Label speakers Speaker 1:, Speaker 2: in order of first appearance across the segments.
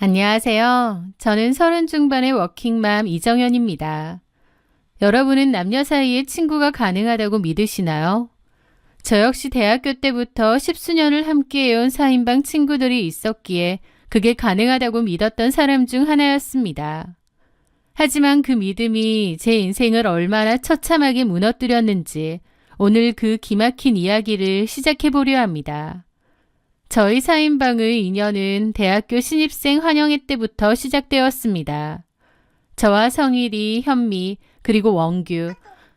Speaker 1: 안녕하세요. 저는 30 중반의 워킹맘 이정현입니다. 여러분은 남녀 사이에 친구가 가능하다고 믿으시나요? 저 역시 대학교 때부터 십수년을 함께해온 4인방 친구들이 있었기에 그게 가능하다고 믿었던 사람 중 하나였습니다. 하지만 그 믿음이 제 인생을 얼마나 처참하게 무너뜨렸는지 오늘 그 기막힌 이야기를 시작해보려 합니다. 저희 4인방의 인연은 대학교 신입생 환영회 때부터 시작되었습니다. 저와 성일이, 현미, 그리고 원규,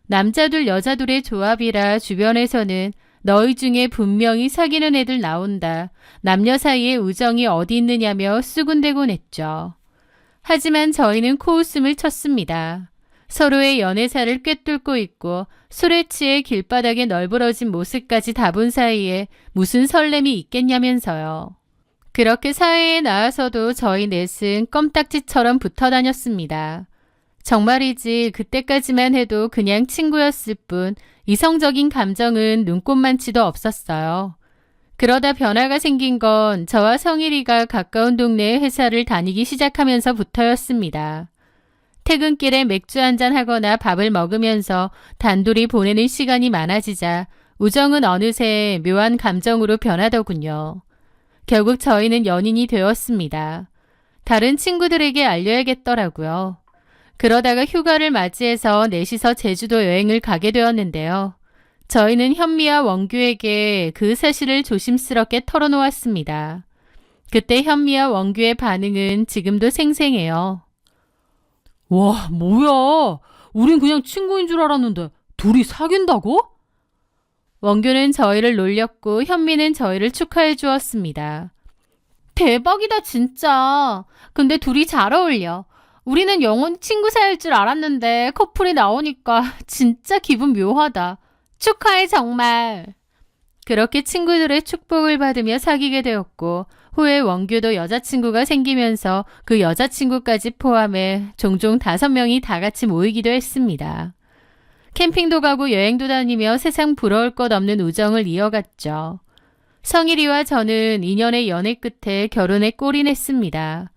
Speaker 1: 남자둘 여자둘의 조합이라 주변에서는 너희 중에 분명히 사귀는 애들 나온다. 남녀 사이에 우정이 어디 있느냐며 수군대곤 했죠. 하지만 저희는 코웃음을 쳤습니다. 서로의 연애사를 꿰뚫고 있고 술에 취해 길바닥에 널브러진 모습까지 다 본 사이에 무슨 설렘이 있겠냐면서요. 그렇게 사회에 나와서도 저희 넷은 껌딱지처럼 붙어 다녔습니다. 정말이지 그때까지만 해도 그냥 친구였을 뿐 이성적인 감정은 눈꼽만치도 없었어요. 그러다 변화가 생긴 건 저와 성일이가 가까운 동네의 회사를 다니기 시작하면서부터였습니다. 퇴근길에 맥주 한잔 하거나 밥을 먹으면서 단둘이 보내는 시간이 많아지자 우정은 어느새 묘한 감정으로 변하더군요. 결국 저희는 연인이 되었습니다. 다른 친구들에게 알려야겠더라고요. 그러다가 휴가를 맞이해서 넷이서 제주도 여행을 가게 되었는데요. 저희는 현미와 원규에게 그 사실을 조심스럽게 털어놓았습니다. 그때 현미와 원규의 반응은 지금도 생생해요.
Speaker 2: 와, 뭐야? 우린 그냥 친구인 줄 알았는데 둘이 사귄다고?
Speaker 1: 원규는 저희를 놀렸고 현미는 저희를 축하해 주었습니다. 대박이다 진짜. 근데 둘이 잘 어울려. 우리는 영원히 친구 사이일 줄 알았는데 커플이 나오니까 진짜 기분 묘하다. 축하해 정말. 그렇게 친구들의 축복을 받으며 사귀게 되었고 후에 원규도 여자친구가 생기면서 그 여자친구까지 포함해 종종 5명이 다 같이 모이기도 했습니다. 캠핑도 가고 여행도 다니며 세상 부러울 것 없는 우정을 이어갔죠. 성일이와 저는 2년의 연애 끝에 결혼에 골인했습니다.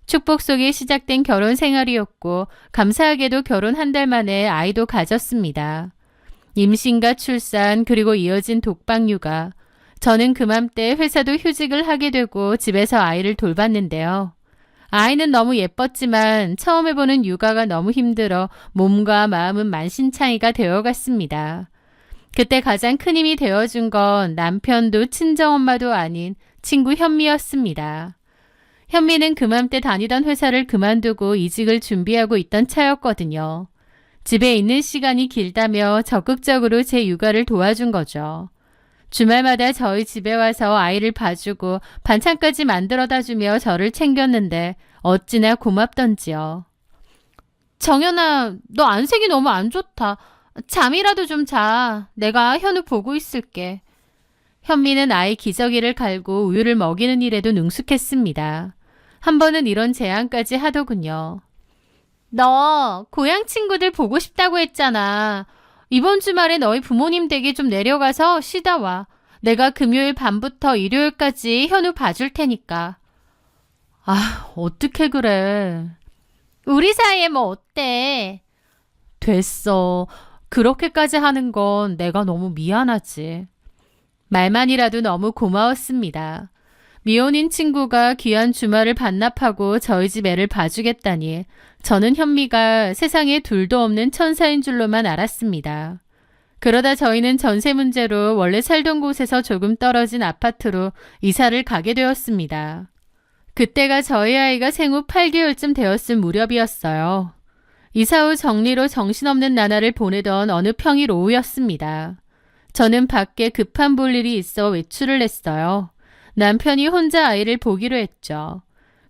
Speaker 1: 축복 속에 시작된 결혼 생활이었고 감사하게도 결혼 한 달 만에 아이도 가졌습니다. 임신과 출산 그리고 이어진 독박 육아. 저는 그맘때 회사도 휴직을 하게 되고 집에서 아이를 돌봤는데요. 아이는 너무 예뻤지만 처음 해보는 육아가 너무 힘들어 몸과 마음은 만신창이가 되어갔습니다. 그때 가장 큰 힘이 되어준 건 남편도 친정엄마도 아닌 친구 현미였습니다. 현미는 그맘때 다니던 회사를 그만두고 이직을 준비하고 있던 차였거든요. 집에 있는 시간이 길다며 적극적으로 제 육아를 도와준 거죠. 주말마다 저희 집에 와서 아이를 봐주고 반찬까지 만들어다 주며 저를 챙겼는데 어찌나 고맙던지요. 정연아, 너 안색이 너무 안 좋다. 잠이라도 좀 자. 내가 현우 보고 있을게. 현미는 아이 기저귀를 갈고 우유를 먹이는 일에도 능숙했습니다. 한 번은 이런 제안까지 하더군요. 너 고향 친구들 보고 싶다고 했잖아. 이번 주말에 너희 부모님 댁에 좀 내려가서 쉬다 와. 내가 금요일 밤부터 일요일까지 현우 봐줄 테니까.
Speaker 2: 아, 어떻게 그래.
Speaker 1: 우리 사이에 뭐 어때?
Speaker 2: 됐어. 그렇게까지 하는 건 내가 너무 미안하지.
Speaker 1: 말만이라도 너무 고마웠습니다. 미혼인 친구가 귀한 주말을 반납하고 저희 집 애를 봐주겠다니 저는 현미가 세상에 둘도 없는 천사인 줄로만 알았습니다. 그러다 저희는 전세 문제로 원래 살던 곳에서 조금 떨어진 아파트로 이사를 가게 되었습니다. 그때가 저희 아이가 생후 8개월쯤 되었을 무렵이었어요. 이사 후 정리로 정신없는 나날을 보내던 어느 평일 오후였습니다. 저는 밖에 급한 볼 일이 있어 외출을 했어요. 남편이 혼자 아이를 보기로 했죠.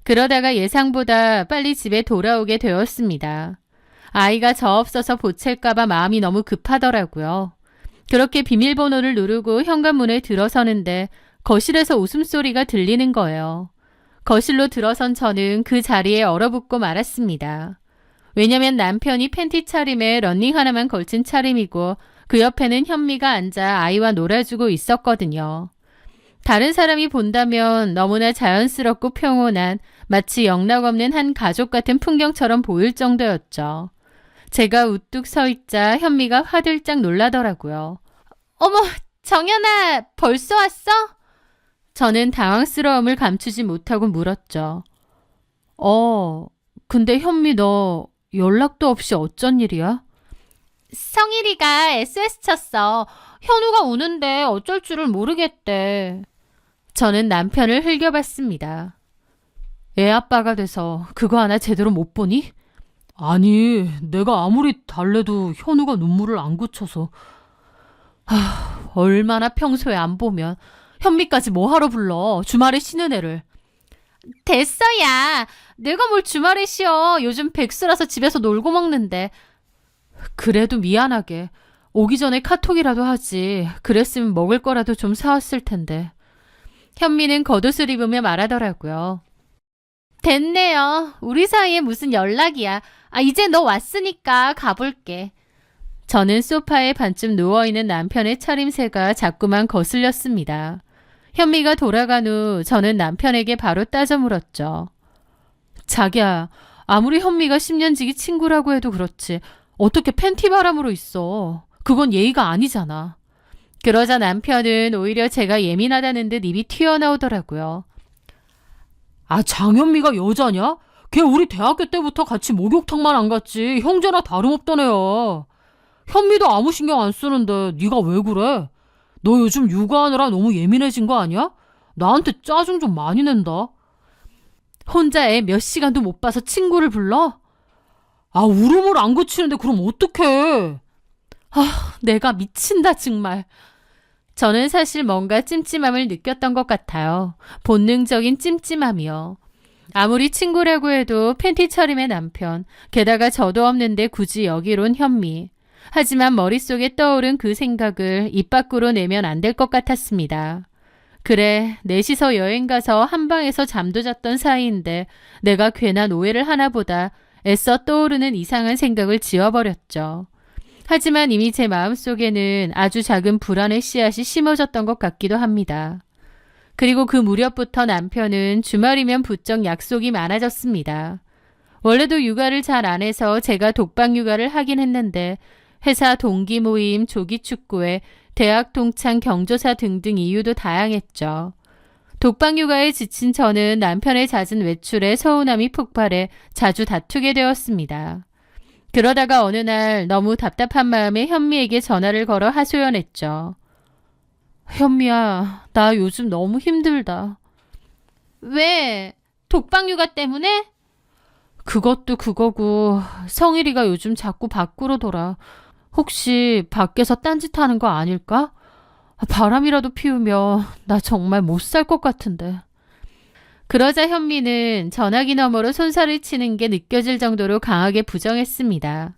Speaker 1: 그러다가 예상보다 빨리 집에 돌아오게 되었습니다. 아이가 저 없어서 보챌까봐 마음이 너무 급하더라고요. 그렇게 비밀번호를 누르고 현관문에 들어서는데 거실에서 웃음소리가 들리는 거예요. 거실로 들어선 저는 그 자리에 얼어붙고 말았습니다. 왜냐면 남편이 팬티 차림에 러닝 하나만 걸친 차림이고 그 옆에는 현미가 앉아 아이와 놀아주고 있었거든요. 다른 사람이 본다면 너무나 자연스럽고 평온한 마치 영락없는 한 가족 같은 풍경처럼 보일 정도였죠. 제가 우뚝 서 있자 현미가 화들짝 놀라더라고요. 어머, 정연아, 벌써 왔어? 저는 당황스러움을 감추지 못하고 물었죠. 근데 현미 너 연락도 없이 어쩐 일이야? 성일이가 SOS 쳤어. 현우가 우는데 어쩔 줄을 모르겠대. 저는 남편을 흘겨봤습니다. 애 아빠가 돼서 그거 하나 제대로 못 보니?
Speaker 2: 아니, 내가 아무리 달래도 현우가 눈물을 안 그쳐서.
Speaker 1: 얼마나 평소에 안 보면 현미까지 뭐하러 불러. 주말에 쉬는 애를. 됐어, 야. 내가 뭘 주말에 쉬어. 요즘 백수라서 집에서 놀고 먹는데. 그래도 미안하게. 오기 전에 카톡이라도 하지. 그랬으면 먹을 거라도 좀 사왔을 텐데. 현미는 겉옷을 입으며 말하더라고요. 됐네요. 우리 사이에 무슨 연락이야. 이제 너 왔으니까 가볼게. 저는 소파에 반쯤 누워있는 남편의 차림새가 자꾸만 거슬렸습니다. 현미가 돌아간 후 저는 남편에게 바로 따져 물었죠. 자기야, 아무리 현미가 10년 지기 친구라고 해도 그렇지 어떻게 팬티 바람으로 있어. 그건 예의가 아니잖아. 그러자 남편은 오히려 제가 예민하다는 듯 입이 튀어나오더라고요.
Speaker 2: 장현미가 여자냐? 걔 우리 대학교 때부터 같이 목욕탕만 안 갔지. 형제나 다름없던 애야. 현미도 아무 신경 안 쓰는데 네가 왜 그래? 너 요즘 육아하느라 너무 예민해진 거 아니야? 나한테 짜증 좀 많이 낸다.
Speaker 1: 혼자 애 몇 시간도 못 봐서 친구를 불러?
Speaker 2: 울음을 안 그치는데 그럼 어떡해?
Speaker 1: 내가 미친다 정말. 저는 사실 뭔가 찜찜함을 느꼈던 것 같아요. 본능적인 찜찜함이요. 아무리 친구라고 해도 팬티 차림의 남편, 게다가 저도 없는데 굳이 여기로 온 현미. 하지만 머릿속에 떠오른 그 생각을 입 밖으로 내면 안 될 것 같았습니다. 그래, 넷이서 여행 가서 한 방에서 잠도 잤던 사이인데 내가 괜한 오해를 하나 보다 애써 떠오르는 이상한 생각을 지워버렸죠. 하지만 이미 제 마음속에는 아주 작은 불안의 씨앗이 심어졌던 것 같기도 합니다. 그리고 그 무렵부터 남편은 주말이면 부쩍 약속이 많아졌습니다. 원래도 육아를 잘 안 해서 제가 독방 육아를 하긴 했는데 회사 동기 모임, 조기 축구회, 대학 동창 경조사 등등 이유도 다양했죠. 독방 육아에 지친 저는 남편의 잦은 외출에 서운함이 폭발해 자주 다투게 되었습니다. 그러다가 어느 날 너무 답답한 마음에 현미에게 전화를 걸어 하소연했죠. 현미야, 나 요즘 너무 힘들다. 왜? 독방 육아 때문에? 그것도 그거고 성일이가 요즘 자꾸 밖으로 돌아. 혹시 밖에서 딴짓하는 거 아닐까? 바람이라도 피우면 나 정말 못 살 것 같은데. 그러자 현미는 전화기 너머로 손살을 치는 게 느껴질 정도로 강하게 부정했습니다.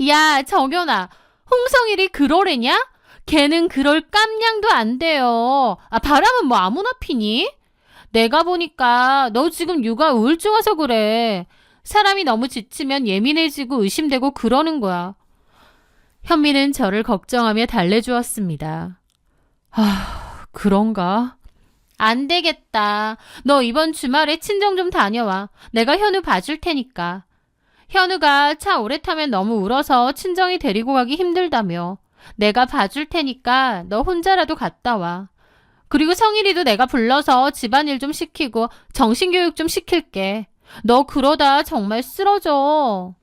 Speaker 1: 야, 정연아, 홍성일이 그러래냐? 걔는 그럴 깜냥도 안 돼요. 바람은 뭐 아무나 피니? 내가 보니까 너 지금 육아 우울증 와서 그래. 사람이 너무 지치면 예민해지고 의심되고 그러는 거야. 현미는 저를 걱정하며 달래주었습니다. 그런가? 안 되겠다. 너 이번 주말에 친정 좀 다녀와. 내가 현우 봐줄 테니까. 현우가 차 오래 타면 너무 울어서 친정이 데리고 가기 힘들다며. 내가 봐줄 테니까 너 혼자라도 갔다 와. 그리고 성일이도 내가 불러서 집안일 좀 시키고 정신교육 좀 시킬게. 너 그러다 정말 쓰러져.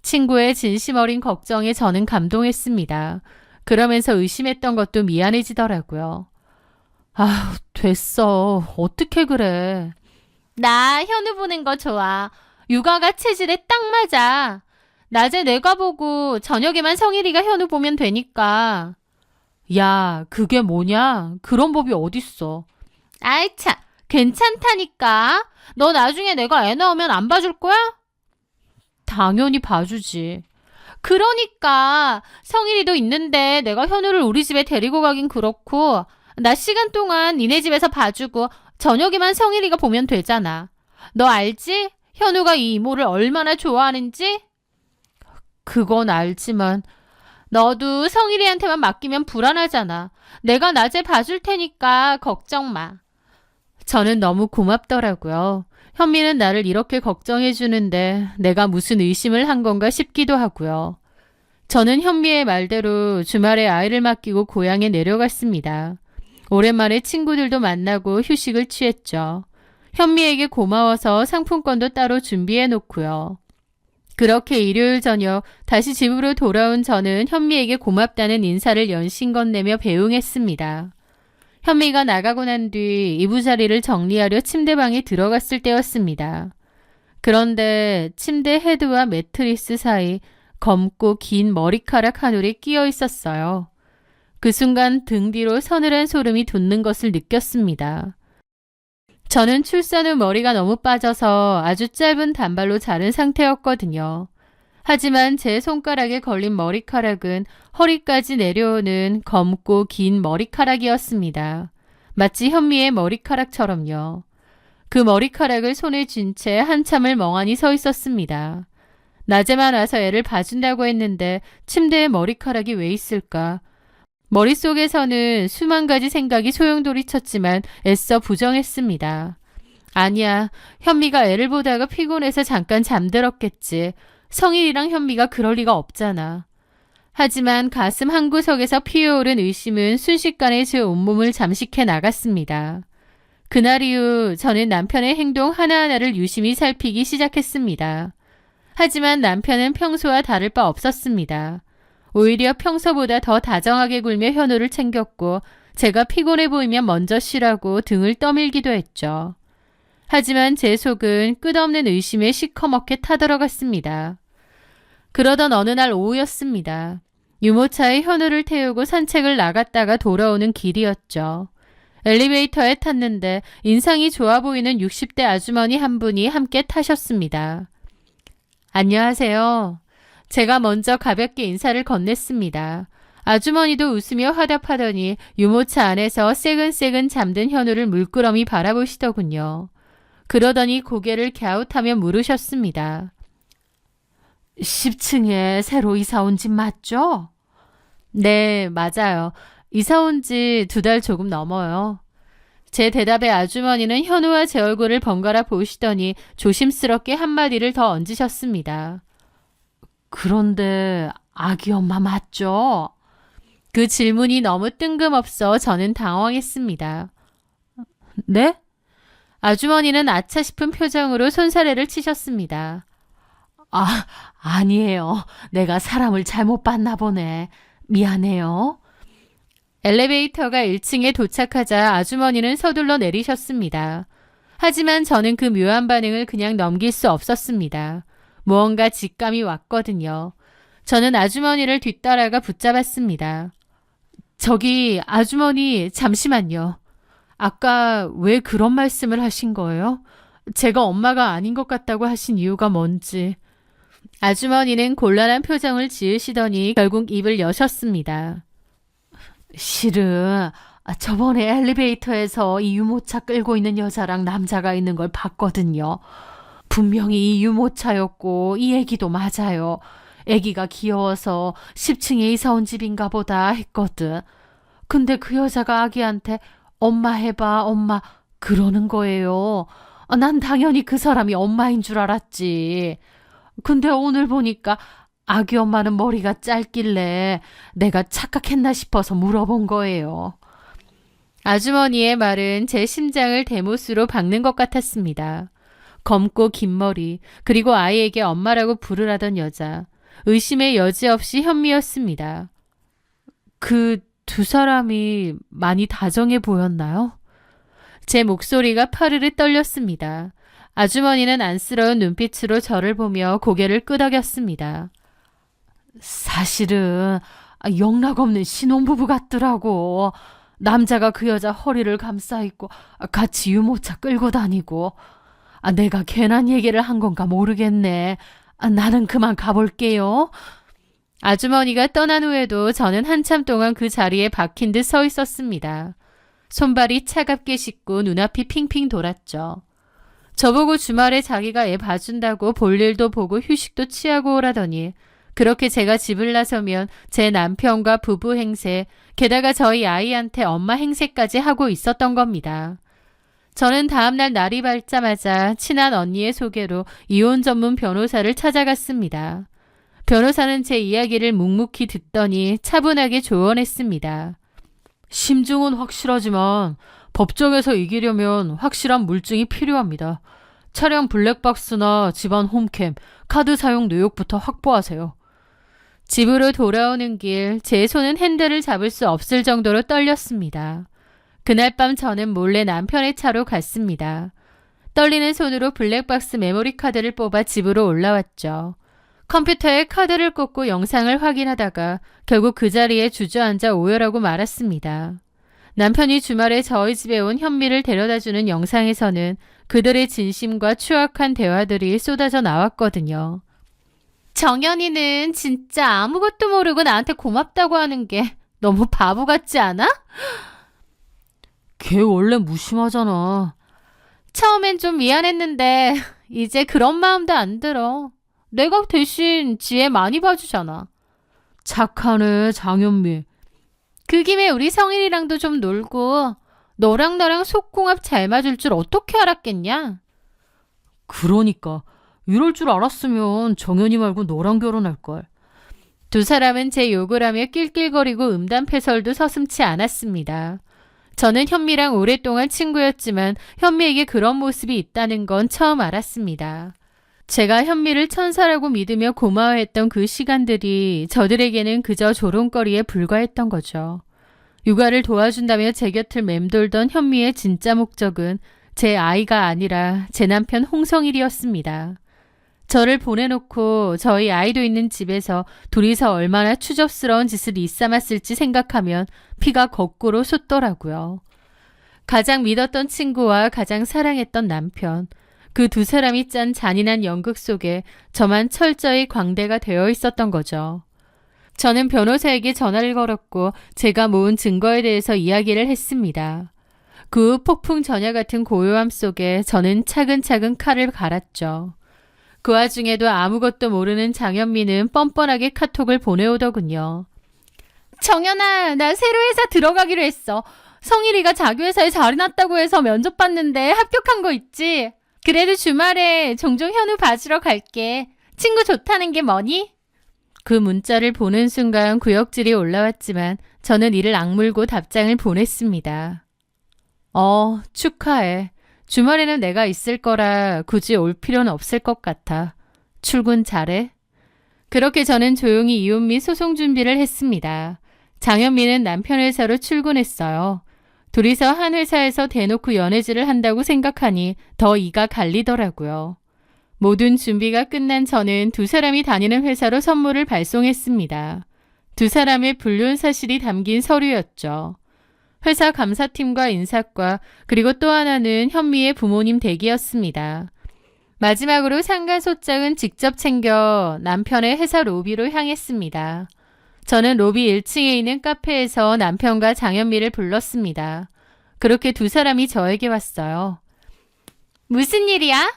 Speaker 1: 친구의 진심 어린 걱정에 저는 감동했습니다. 그러면서 의심했던 것도 미안해지더라고요. 됐어. 어떻게 그래. 나 현우 보는 거 좋아. 육아가 체질에 딱 맞아. 낮에 내가 보고 저녁에만 성일이가 현우 보면 되니까. 야, 그게 뭐냐? 그런 법이 어딨어. 아이 참, 괜찮다니까. 너 나중에 내가 애 낳으면 안 봐줄 거야? 당연히 봐주지. 그러니까 성일이도 있는데 내가 현우를 우리 집에 데리고 가긴 그렇고 낮 시간 동안 니네 집에서 봐주고 저녁에만 성일이가 보면 되잖아. 너 알지? 현우가 이 이모를 얼마나 좋아하는지? 그건 알지만 너도 성일이한테만 맡기면 불안하잖아. 내가 낮에 봐줄 테니까 걱정 마. 저는 너무 고맙더라고요. 현미는 나를 이렇게 걱정해주는데 내가 무슨 의심을 한 건가 싶기도 하고요. 저는 현미의 말대로 주말에 아이를 맡기고 고향에 내려갔습니다. 오랜만에 친구들도 만나고 휴식을 취했죠. 현미에게 고마워서 상품권도 따로 준비해 놓고요. 그렇게 일요일 저녁 다시 집으로 돌아온 저는 현미에게 고맙다는 인사를 연신껏 내며 배웅했습니다. 현미가 나가고 난 뒤 이부자리를 정리하려 침대방에 들어갔을 때였습니다. 그런데 침대 헤드와 매트리스 사이 검고 긴 머리카락 한 올이 끼어 있었어요. 그 순간 등 뒤로 서늘한 소름이 돋는 것을 느꼈습니다. 저는 출산 후 머리가 너무 빠져서 아주 짧은 단발로 자른 상태였거든요. 하지만 제 손가락에 걸린 머리카락은 허리까지 내려오는 검고 긴 머리카락이었습니다. 마치 현미의 머리카락처럼요. 그 머리카락을 손에 쥔 채 한참을 멍하니 서 있었습니다. 낮에만 와서 애를 봐준다고 했는데 침대에 머리카락이 왜 있을까? 머릿속에서는 수만 가지 생각이 소용돌이쳤지만 애써 부정했습니다. 아니야, 현미가 애를 보다가 피곤해서 잠깐 잠들었겠지. 성일이랑 현미가 그럴 리가 없잖아. 하지만 가슴 한구석에서 피어오른 의심은 순식간에 제 온몸을 잠식해 나갔습니다. 그날 이후 저는 남편의 행동 하나하나를 유심히 살피기 시작했습니다. 하지만 남편은 평소와 다를 바 없었습니다. 오히려 평소보다 더 다정하게 굴며 현우를 챙겼고 제가 피곤해 보이면 먼저 쉬라고 등을 떠밀기도 했죠. 하지만 제 속은 끝없는 의심에 시커멓게 타들어갔습니다. 그러던 어느 날 오후였습니다. 유모차에 현우를 태우고 산책을 나갔다가 돌아오는 길이었죠. 엘리베이터에 탔는데 인상이 좋아 보이는 60대 아주머니 한 분이 함께 타셨습니다. 안녕하세요. 제가 먼저 가볍게 인사를 건넸습니다. 아주머니도 웃으며 화답하더니 유모차 안에서 새근새근 잠든 현우를 물끄러미 바라보시더군요. 그러더니 고개를 갸웃하며 물으셨습니다. 10층에 새로 이사 온 집 맞죠? 네, 맞아요. 이사 온 지 2달 조금 넘어요. 제 대답에 아주머니는 현우와 제 얼굴을 번갈아 보시더니 조심스럽게 한마디를 더 얹으셨습니다. 그런데 아기 엄마 맞죠? 그 질문이 너무 뜬금없어 저는 당황했습니다. 네? 아주머니는 아차 싶은 표정으로 손사래를 치셨습니다. 아니에요. 내가 사람을 잘못 봤나 보네. 미안해요. 엘리베이터가 1층에 도착하자 아주머니는 서둘러 내리셨습니다. 하지만 저는 그 묘한 반응을 그냥 넘길 수 없었습니다. 무언가 직감이 왔거든요. 저는 아주머니를 뒤따라가 붙잡았습니다. 저기 아주머니 잠시만요. 아까 왜 그런 말씀을 하신 거예요? 제가 엄마가 아닌 것 같다고 하신 이유가 뭔지. 아주머니는 곤란한 표정을 지으시더니 결국 입을 여셨습니다. 실은 저번에 엘리베이터에서 이 유모차 끌고 있는 여자랑 남자가 있는 걸 봤거든요. 분명히 이 유모차였고 이 애기도 맞아요. 애기가 귀여워서 10층에 이사 온 집인가 보다 했거든. 근데 그 여자가 아기한테 엄마 해봐 엄마 그러는 거예요. 난 당연히 그 사람이 엄마인 줄 알았지. 근데 오늘 보니까 아기 엄마는 머리가 짧길래 내가 착각했나 싶어서 물어본 거예요. 아주머니의 말은 제 심장을 대못으로 박는 것 같았습니다. 검고 긴 머리, 그리고 아이에게 엄마라고 부르라던 여자. 의심의 여지 없이 현미였습니다. 그 두 사람이 많이 다정해 보였나요? 제 목소리가 파르르 떨렸습니다. 아주머니는 안쓰러운 눈빛으로 저를 보며 고개를 끄덕였습니다. 사실은 영락없는 신혼부부 같더라고. 남자가 그 여자 허리를 감싸 있고 같이 유모차 끌고 다니고. 내가 괜한 얘기를 한 건가 모르겠네. 나는 그만 가볼게요. 아주머니가 떠난 후에도 저는 한참 동안 그 자리에 박힌 듯 서 있었습니다. 손발이 차갑게 식고 눈앞이 핑핑 돌았죠. 저보고 주말에 자기가 애 봐준다고 볼 일도 보고 휴식도 취하고 오라더니 그렇게 제가 집을 나서면 제 남편과 부부 행세, 게다가 저희 아이한테 엄마 행세까지 하고 있었던 겁니다. 저는 다음날 날이 밝자마자 친한 언니의 소개로 이혼 전문 변호사를 찾아갔습니다. 변호사는 제 이야기를 묵묵히 듣더니 차분하게 조언했습니다.
Speaker 2: 심증은 확실하지만 법정에서 이기려면 확실한 물증이 필요합니다. 차량 블랙박스나 집안 홈캠, 카드 사용 내역부터 확보하세요.
Speaker 1: 집으로 돌아오는 길, 제 손은 핸들을 잡을 수 없을 정도로 떨렸습니다. 그날 밤 저는 몰래 남편의 차로 갔습니다. 떨리는 손으로 블랙박스 메모리 카드를 뽑아 집으로 올라왔죠. 컴퓨터에 카드를 꽂고 영상을 확인하다가 결국 그 자리에 주저앉아 오열하고 말았습니다. 남편이 주말에 저희 집에 온 현미를 데려다주는 영상에서는 그들의 진심과 추악한 대화들이 쏟아져 나왔거든요. 정연이는 진짜 아무것도 모르고 나한테 고맙다고 하는 게 너무 바보 같지 않아?
Speaker 2: 걔 원래 무심하잖아.
Speaker 1: 처음엔 좀 미안했는데 이제 그런 마음도 안 들어. 내가 대신 지혜 많이 봐주잖아.
Speaker 2: 착하네, 장현미.
Speaker 1: 그 김에 우리 성일이랑도 좀 놀고 너랑 나랑 속궁합 잘 맞을 줄 어떻게 알았겠냐?
Speaker 2: 그러니까 이럴 줄 알았으면 정연이 말고 너랑 결혼할걸.
Speaker 1: 두 사람은 제 욕을 하며 낄낄거리고 음담패설도 서슴지 않았습니다. 저는 현미랑 오랫동안 친구였지만 현미에게 그런 모습이 있다는 건 처음 알았습니다. 제가 현미를 천사라고 믿으며 고마워했던 그 시간들이 저들에게는 그저 조롱거리에 불과했던 거죠. 육아를 도와준다며 제 곁을 맴돌던 현미의 진짜 목적은 제 아이가 아니라 제 남편 홍성일이었습니다. 저를 보내놓고 저희 아이도 있는 집에서 둘이서 얼마나 추접스러운 짓을 일삼았을지 생각하면 피가 거꾸로 솟더라고요. 가장 믿었던 친구와 가장 사랑했던 남편, 그 두 사람이 짠 잔인한 연극 속에 저만 철저히 광대가 되어 있었던 거죠. 저는 변호사에게 전화를 걸었고 제가 모은 증거에 대해서 이야기를 했습니다. 그 후 폭풍 전야 같은 고요함 속에 저는 차근차근 칼을 갈았죠. 그 와중에도 아무것도 모르는 장현미는 뻔뻔하게 카톡을 보내오더군요. 정연아, 나 새로 회사 들어가기로 했어. 성일이가 자기 회사에 자리 났다고 해서 면접 봤는데 합격한 거 있지? 그래도 주말에 종종 현우 봐주러 갈게. 친구 좋다는 게 뭐니? 그 문자를 보는 순간 구역질이 올라왔지만 저는 이를 악물고 답장을 보냈습니다. 축하해. 주말에는 내가 있을 거라 굳이 올 필요는 없을 것 같아. 출근 잘해. 그렇게 저는 조용히 이혼 및 소송 준비를 했습니다. 장현미는 남편 회사로 출근했어요. 둘이서 한 회사에서 대놓고 연애질을 한다고 생각하니 더 이가 갈리더라고요. 모든 준비가 끝난 저는 두 사람이 다니는 회사로 선물을 발송했습니다. 두 사람의 불륜 사실이 담긴 서류였죠. 회사 감사팀과 인사과, 그리고 또 하나는 현미의 부모님 댁이었습니다. 마지막으로 상가소장은 직접 챙겨 남편의 회사 로비로 향했습니다. 저는 로비 1층에 있는 카페에서 남편과 장현미를 불렀습니다. 그렇게 두 사람이 저에게 왔어요. 무슨 일이야?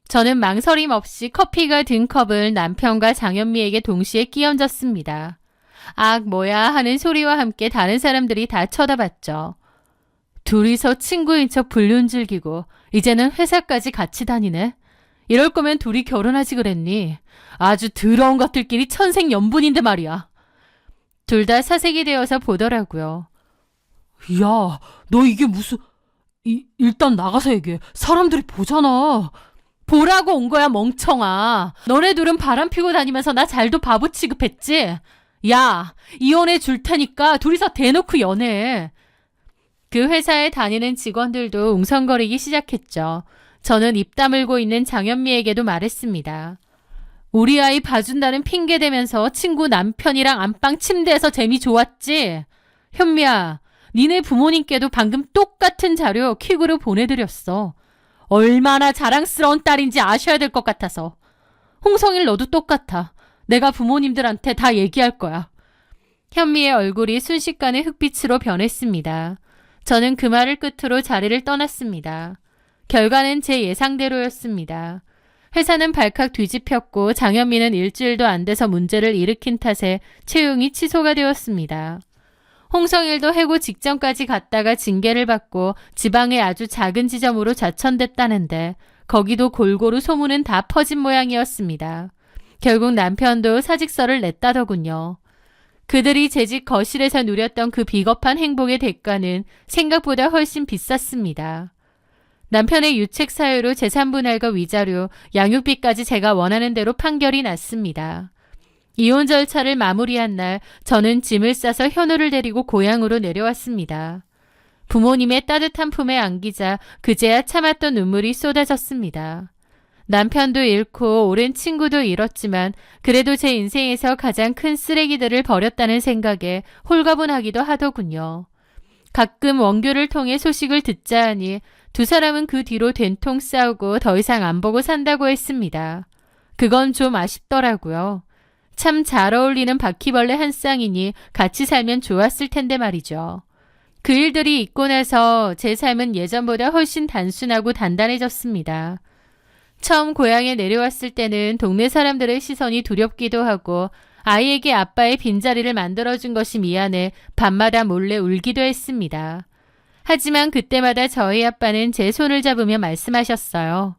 Speaker 1: 저는 망설임 없이 커피가 든 컵을 남편과 장현미에게 동시에 끼얹었습니다. 뭐야 하는 소리와 함께 다른 사람들이 다 쳐다봤죠. 둘이서 친구인 척 불륜 즐기고 이제는 회사까지 같이 다니네. 이럴 거면 둘이 결혼하지 그랬니? 아주 더러운 것들끼리 천생연분인데 말이야. 둘 다 사색이 되어서 보더라고요.
Speaker 2: 야, 너 이게 무슨... 일단 나가서 얘기해. 사람들이 보잖아.
Speaker 1: 보라고 온 거야, 멍청아. 너네 둘은 바람 피고 다니면서 나 잘도 바보 취급했지? 야, 이혼해 줄 테니까 둘이서 대놓고 연애해. 그 회사에 다니는 직원들도 웅성거리기 시작했죠. 저는 입 다물고 있는 장현미에게도 말했습니다. 우리 아이 봐준다는 핑계 대면서 친구 남편이랑 안방 침대에서 재미 좋았지? 현미야, 니네 부모님께도 방금 똑같은 자료 퀵으로 보내드렸어. 얼마나 자랑스러운 딸인지 아셔야 될 것 같아서. 홍성일 너도 똑같아. 내가 부모님들한테 다 얘기할 거야. 현미의 얼굴이 순식간에 흑빛으로 변했습니다. 저는 그 말을 끝으로 자리를 떠났습니다. 결과는 제 예상대로였습니다. 회사는 발칵 뒤집혔고 장현미는 일주일도 안 돼서 문제를 일으킨 탓에 채용이 취소가 되었습니다. 홍성일도 해고 직전까지 갔다가 징계를 받고 지방의 아주 작은 지점으로 좌천됐다는데 거기도 골고루 소문은 다 퍼진 모양이었습니다. 결국 남편도 사직서를 냈다더군요. 그들이 재직 거실에서 누렸던 그 비겁한 행복의 대가는 생각보다 훨씬 비쌌습니다. 남편의 유책 사유로 재산분할과 위자료, 양육비까지 제가 원하는 대로 판결이 났습니다. 이혼 절차를 마무리한 날 저는 짐을 싸서 현우를 데리고 고향으로 내려왔습니다. 부모님의 따뜻한 품에 안기자 그제야 참았던 눈물이 쏟아졌습니다. 남편도 잃고 오랜 친구도 잃었지만 그래도 제 인생에서 가장 큰 쓰레기들을 버렸다는 생각에 홀가분하기도 하더군요. 가끔 원교를 통해 소식을 듣자 하니 두 사람은 그 뒤로 된통 싸우고 더 이상 안 보고 산다고 했습니다. 그건 좀 아쉽더라고요. 참 잘 어울리는 바퀴벌레 한 쌍이니 같이 살면 좋았을 텐데 말이죠. 그 일들이 있고 나서 제 삶은 예전보다 훨씬 단순하고 단단해졌습니다. 처음 고향에 내려왔을 때는 동네 사람들의 시선이 두렵기도 하고 아이에게 아빠의 빈자리를 만들어준 것이 미안해 밤마다 몰래 울기도 했습니다. 하지만 그때마다 저희 아빠는 제 손을 잡으며 말씀하셨어요.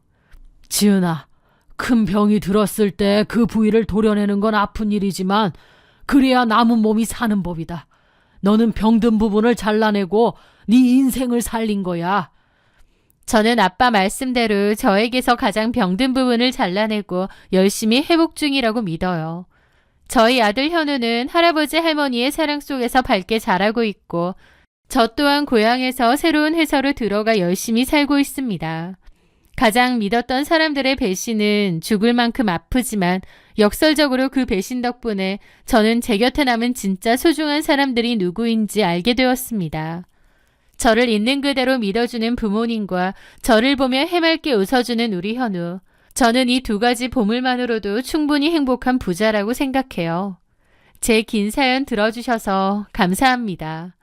Speaker 2: 지은아, 큰 병이 들었을 때 그 부위를 도려내는 건 아픈 일이지만 그래야 남은 몸이 사는 법이다. 너는 병든 부분을 잘라내고 네 인생을 살린 거야.
Speaker 1: 저는 아빠 말씀대로 저에게서 가장 병든 부분을 잘라내고 열심히 회복 중이라고 믿어요. 저희 아들 현우는 할아버지 할머니의 사랑 속에서 밝게 자라고 있고 저 또한 고향에서 새로운 회사로 들어가 열심히 살고 있습니다. 가장 믿었던 사람들의 배신은 죽을 만큼 아프지만 역설적으로 그 배신 덕분에 저는 제 곁에 남은 진짜 소중한 사람들이 누구인지 알게 되었습니다. 저를 있는 그대로 믿어주는 부모님과 저를 보며 해맑게 웃어주는 우리 현우. 저는 이 두 가지 보물만으로도 충분히 행복한 부자라고 생각해요. 제 긴 사연 들어주셔서 감사합니다.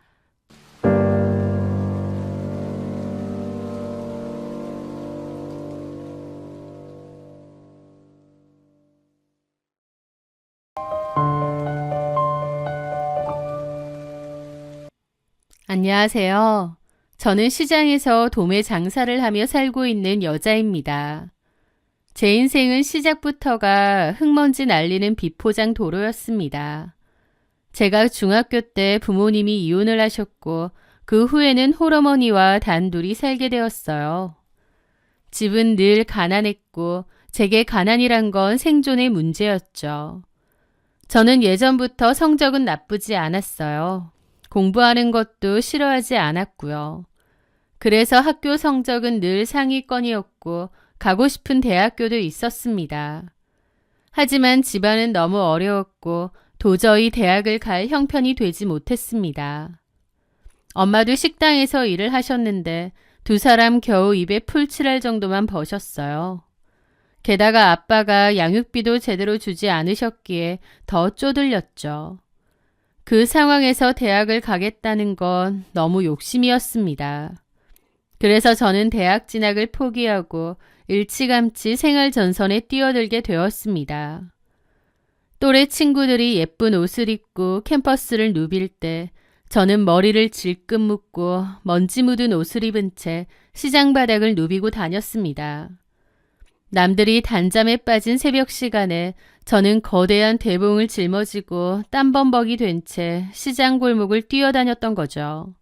Speaker 1: 안녕하세요. 저는 시장에서 도매 장사를 하며 살고 있는 여자입니다. 제 인생은 시작부터가 흙먼지 날리는 비포장 도로였습니다. 제가 중학교 때 부모님이 이혼을 하셨고 그 후에는 홀어머니와 단둘이 살게 되었어요. 집은 늘 가난했고 제게 가난이란 건 생존의 문제였죠. 저는 예전부터 성적은 나쁘지 않았어요. 공부하는 것도 싫어하지 않았고요. 그래서 학교 성적은 늘 상위권이었고 가고 싶은 대학교도 있었습니다. 하지만 집안은 너무 어려웠고 도저히 대학을 갈 형편이 되지 못했습니다. 엄마도 식당에서 일을 하셨는데 두 사람 겨우 입에 풀 칠할 정도만 버셨어요. 게다가 아빠가 양육비도 제대로 주지 않으셨기에 더 쪼들렸죠. 그 상황에서 대학을 가겠다는 건 너무 욕심이었습니다. 그래서 저는 대학 진학을 포기하고 일찌감치 생활 전선에 뛰어들게 되었습니다. 또래 친구들이 예쁜 옷을 입고 캠퍼스를 누빌 때 저는 머리를 질끈 묶고 먼지 묻은 옷을 입은 채 시장 바닥을 누비고 다녔습니다. 남들이 단잠에 빠진 새벽 시간에 저는 거대한 대봉을 짊어지고 땀범벅이 된 채 시장 골목을 뛰어다녔던 거죠.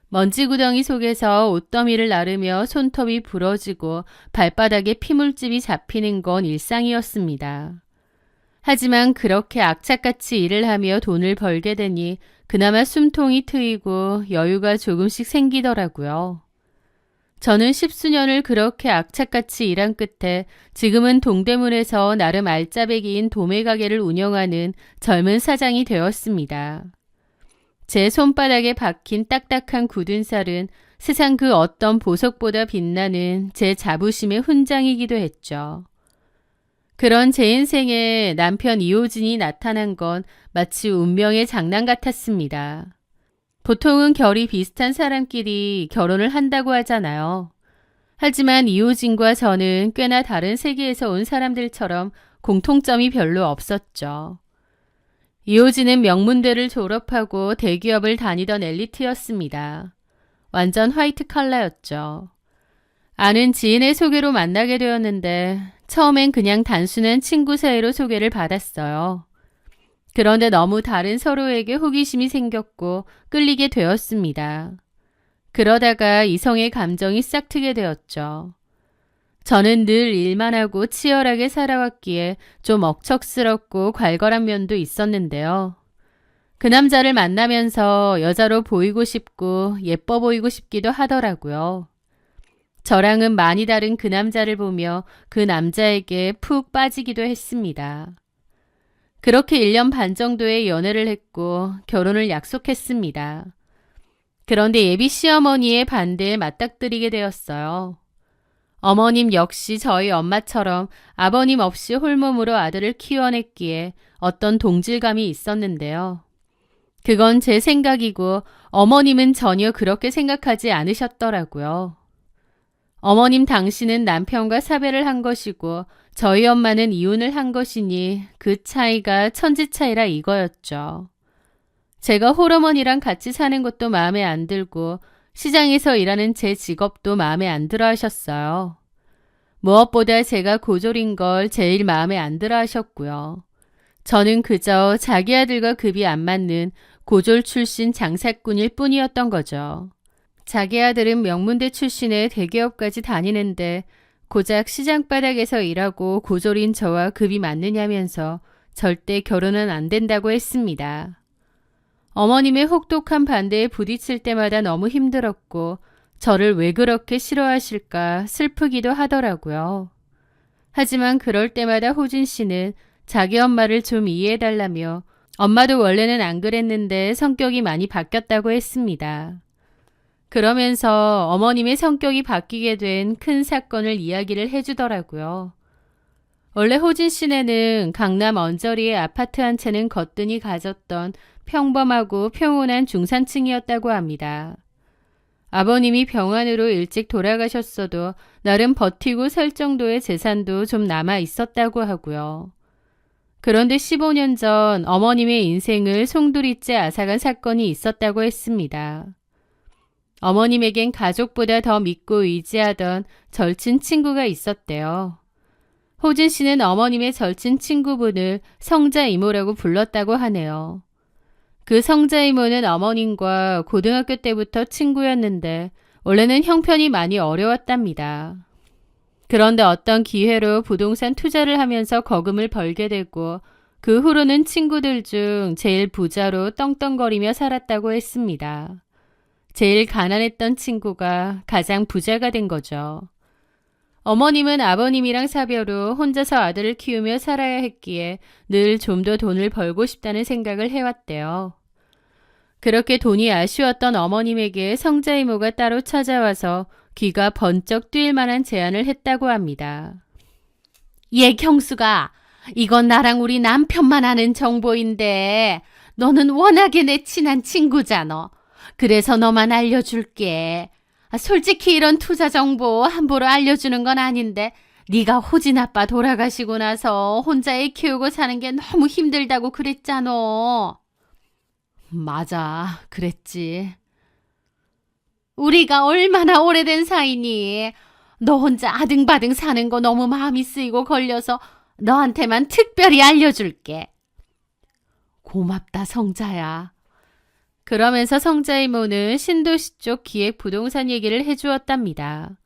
Speaker 1: 먼지구덩이 속에서 옷더미를 나르며 손톱이 부러지고 발바닥에 피물집이 잡히는 건 일상이었습니다. 하지만 그렇게 악착같이 일을 하며 돈을 벌게 되니 그나마 숨통이 트이고 여유가 조금씩 생기더라고요. 저는 십수년을 그렇게 악착같이 일한 끝에 지금은 동대문에서 나름 알짜배기인 도매 가게를 운영하는 젊은 사장이 되었습니다. 제 손바닥에 박힌 딱딱한 굳은 살은 세상 그 어떤 보석보다 빛나는 제 자부심의 훈장이기도 했죠. 그런 제 인생에 남편 이호진이 나타난 건 마치 운명의 장난 같았습니다. 보통은 결이 비슷한 사람끼리 결혼을 한다고 하잖아요. 하지만 이호진과 저는 꽤나 다른 세계에서 온 사람들처럼 공통점이 별로 없었죠. 이호진은 명문대를 졸업하고 대기업을 다니던 엘리트였습니다. 완전 화이트 칼라였죠. 아는 지인의 소개로 만나게 되었는데 처음엔 그냥 단순한 친구 사이로 소개를 받았어요. 그런데 너무 다른 서로에게 호기심이 생겼고 끌리게 되었습니다. 그러다가 이성의 감정이 싹트게 되었죠. 저는 늘 일만 하고 치열하게 살아왔기에 좀 억척스럽고 괄괄한 면도 있었는데요. 그 남자를 만나면서 여자로 보이고 싶고 예뻐 보이고 싶기도 하더라고요. 저랑은 많이 다른 그 남자를 보며 그 남자에게 푹 빠지기도 했습니다. 그렇게 1년 반 정도의 연애를 했고 결혼을 약속했습니다. 그런데 예비 시어머니의 반대에 맞닥뜨리게 되었어요. 어머님 역시 저희 엄마처럼 아버님 없이 홀몸으로 아들을 키워냈기에 어떤 동질감이 있었는데요. 그건 제 생각이고 어머님은 전혀 그렇게 생각하지 않으셨더라고요. 어머님 당신은 남편과 사별을 한 것이고 저희 엄마는 이혼을 한 것이니 그 차이가 천지 차이라 이거였죠. 제가 홀어머니랑 같이 사는 것도 마음에 안 들고 시장에서 일하는 제 직업도 마음에 안 들어 하셨어요. 무엇보다 제가 고졸인 걸 제일 마음에 안 들어 하셨고요. 저는 그저 자기 아들과 급이 안 맞는 고졸 출신 장사꾼일 뿐이었던 거죠. 자기 아들은 명문대 출신의 대기업까지 다니는데 고작 시장바닥에서 일하고 고졸인 저와 급이 맞느냐면서 절대 결혼은 안 된다고 했습니다. 어머님의 혹독한 반대에 부딪힐 때마다 너무 힘들었고 저를 왜 그렇게 싫어하실까 슬프기도 하더라고요. 하지만 그럴 때마다 호진 씨는 자기 엄마를 좀 이해해달라며 엄마도 원래는 안 그랬는데 성격이 많이 바뀌었다고 했습니다. 그러면서 어머님의 성격이 바뀌게 된 큰 사건을 이야기를 해주더라고요. 원래 호진 씨네는 강남 언저리의 아파트 한 채는 거뜬히 가졌던 평범하고 평온한 중산층이었다고 합니다. 아버님이 병환으로 일찍 돌아가셨어도 나름 버티고 살 정도의 재산도 좀 남아 있었다고 하고요. 그런데 15년 전 어머님의 인생을 송두리째 앗아간 사건이 있었다고 했습니다. 어머님에겐 가족보다 더 믿고 의지하던 절친 친구가 있었대요. 호진 씨는 어머님의 절친 친구분을 성자 이모라고 불렀다고 하네요. 그 성자 이모는 어머님과 고등학교 때부터 친구였는데 원래는 형편이 많이 어려웠답니다. 그런데 어떤 기회로 부동산 투자를 하면서 거금을 벌게 되고 그 후로는 친구들 중 제일 부자로 떵떵거리며 살았다고 했습니다. 제일 가난했던 친구가 가장 부자가 된 거죠. 어머님은 아버님이랑 사별 후 혼자서 아들을 키우며 살아야 했기에 늘 좀 더 돈을 벌고 싶다는 생각을 해왔대요. 그렇게 돈이 아쉬웠던 어머님에게 성자 이모가 따로 찾아와서 귀가 번쩍 뜨일 만한 제안을 했다고 합니다. 예, 경수가, 이건 나랑 우리 남편만 아는 정보인데 너는 워낙에 내 친한 친구잖아. 그래서 너만 알려줄게. 솔직히 이런 투자 정보 함부로 알려주는 건 아닌데 네가 호진 아빠 돌아가시고 나서 혼자 애 키우고 사는 게 너무 힘들다고 그랬잖아. 맞아, 그랬지. 우리가 얼마나 오래된 사이니? 너 혼자 아등바등 사는 거 너무 마음이 쓰이고 걸려서 너한테만 특별히 알려줄게. 고맙다, 성자야. 그러면서 성자 이모는 신도시 쪽 기획 부동산 얘기를 해주었답니다.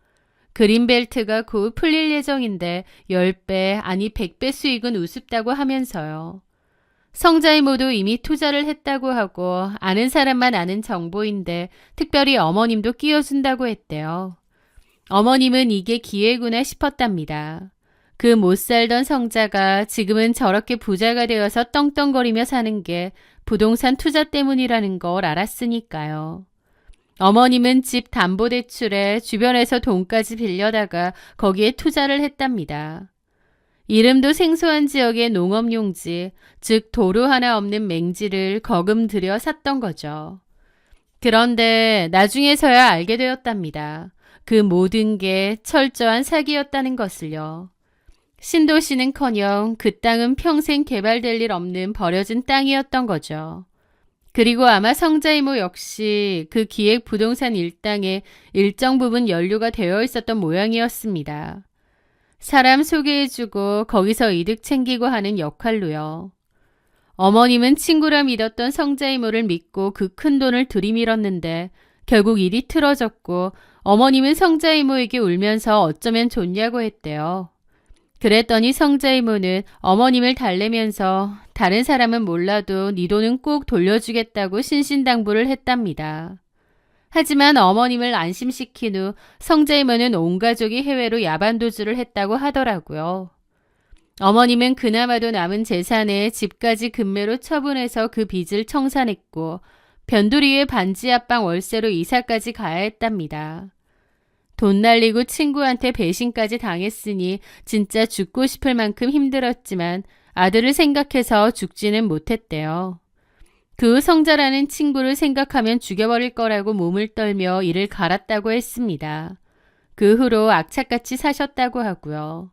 Speaker 1: 그린벨트가 곧 풀릴 예정인데 10배 아니 100배 수익은 우습다고 하면서요. 성자 이모도 이미 투자를 했다고 하고 아는 사람만 아는 정보인데 특별히 어머님도 끼워준다고 했대요. 어머님은 이게 기회구나 싶었답니다. 그 못 살던 성자가 지금은 저렇게 부자가 되어서 떵떵거리며 사는 게 부동산 투자 때문이라는 걸 알았으니까요. 어머님은 집 담보대출에 주변에서 돈까지 빌려다가 거기에 투자를 했답니다. 이름도 생소한 지역의 농업용지, 즉 도로 하나 없는 맹지를 거금 들여 샀던 거죠. 그런데 나중에서야 알게 되었답니다. 그 모든 게 철저한 사기였다는 것을요. 신도 씨는커녕 그 땅은 평생 개발될 일 없는 버려진 땅이었던 거죠. 그리고 아마 성자 이모 역시 그 기획 부동산 일당에 일정 부분 연루가 되어 있었던 모양이었습니다. 사람 소개해주고 거기서 이득 챙기고 하는 역할로요. 어머님은 친구라 믿었던 성자 이모를 믿고 그 큰 돈을 들이밀었는데 결국 일이 틀어졌고 어머님은 성자 이모에게 울면서 어쩌면 좋냐고 했대요. 그랬더니 성자 이모는 어머님을 달래면서 다른 사람은 몰라도 네 돈은 꼭 돌려주겠다고 신신당부를 했답니다. 하지만 어머님을 안심시킨 후 성자 이모는 온 가족이 해외로 야반도주를 했다고 하더라고요. 어머님은 그나마도 남은 재산에 집까지 금매로 처분해서 그 빚을 청산했고 변두리에 반지 앞방 월세로 이사까지 가야 했답니다. 돈 날리고 친구한테 배신까지 당했으니 진짜 죽고 싶을 만큼 힘들었지만 아들을 생각해서 죽지는 못했대요. 그 후 성자라는 친구를 생각하면 죽여버릴 거라고 몸을 떨며 이를 갈았다고 했습니다. 그 후로 악착같이 사셨다고 하고요.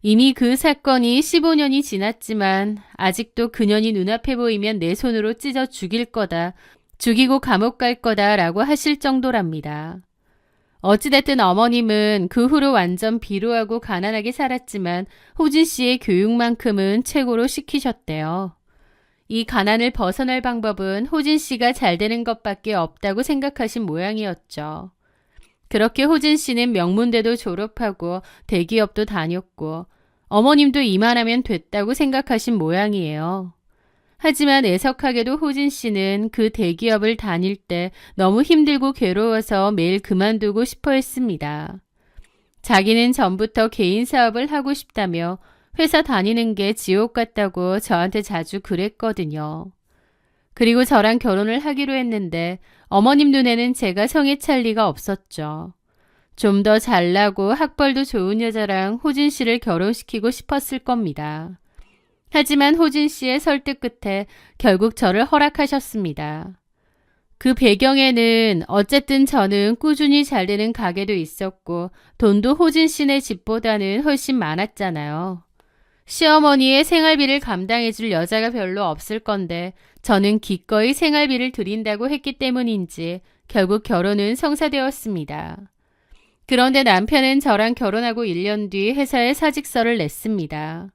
Speaker 1: 이미 그 사건이 15년이 지났지만 아직도 그년이 눈앞에 보이면 내 손으로 찢어 죽일 거다, 죽이고 감옥 갈 거다 라고 하실 정도랍니다. 어찌됐든 어머님은 그 후로 완전 비루하고 가난하게 살았지만 호진 씨의 교육만큼은 최고로 시키셨대요. 이 가난을 벗어날 방법은 호진 씨가 잘 되는 것밖에 없다고 생각하신 모양이었죠. 그렇게 호진 씨는 명문대도 졸업하고 대기업도 다녔고 어머님도 이만하면 됐다고 생각하신 모양이에요. 하지만 애석하게도 호진 씨는 그 대기업을 다닐 때 너무 힘들고 괴로워서 매일 그만두고 싶어 했습니다. 자기는 전부터 개인 사업을 하고 싶다며 회사 다니는 게 지옥 같다고 저한테 자주 그랬거든요. 그리고 저랑 결혼을 하기로 했는데 어머님 눈에는 제가 성에 찰 리가 없었죠. 좀 더 잘나고 학벌도 좋은 여자랑 호진 씨를 결혼시키고 싶었을 겁니다. 하지만 호진 씨의 설득 끝에 결국 저를 허락하셨습니다. 그 배경에는 어쨌든 저는 꾸준히 잘 되는 가게도 있었고 돈도 호진 씨네 집보다는 훨씬 많았잖아요. 시어머니의 생활비를 감당해줄 여자가 별로 없을 건데 저는 기꺼이 생활비를 드린다고 했기 때문인지 결국 결혼은 성사되었습니다. 그런데 남편은 저랑 결혼하고 1년 뒤 회사에 사직서를 냈습니다.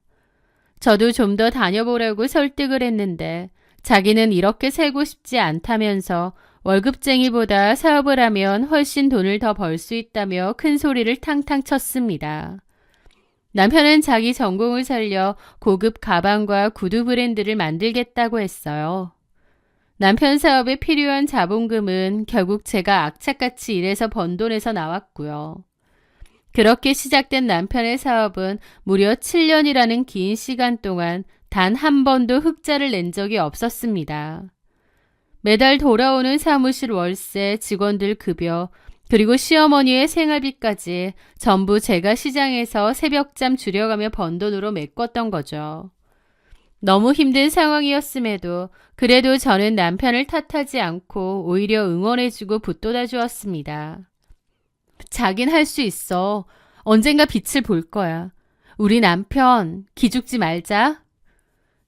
Speaker 1: 저도 좀 더 다녀보라고 설득을 했는데 자기는 이렇게 살고 싶지 않다면서 월급쟁이보다 사업을 하면 훨씬 돈을 더 벌 수 있다며 큰 소리를 탕탕 쳤습니다. 남편은 자기 전공을 살려 고급 가방과 구두 브랜드를 만들겠다고 했어요. 남편 사업에 필요한 자본금은 결국 제가 악착같이 일해서 번 돈에서 나왔고요. 그렇게 시작된 남편의 사업은 무려 7년이라는 긴 시간 동안 단 한 번도 흑자를 낸 적이 없었습니다. 매달 돌아오는 사무실 월세, 직원들 급여, 그리고 시어머니의 생활비까지 전부 제가 시장에서 새벽잠 줄여가며 번 돈으로 메꿨던 거죠. 너무 힘든 상황이었음에도 그래도 저는 남편을 탓하지 않고 오히려 응원해주고 붙돋아 주었습니다. 자긴 할 수 있어. 언젠가 빛을 볼 거야. 우리 남편 기죽지 말자.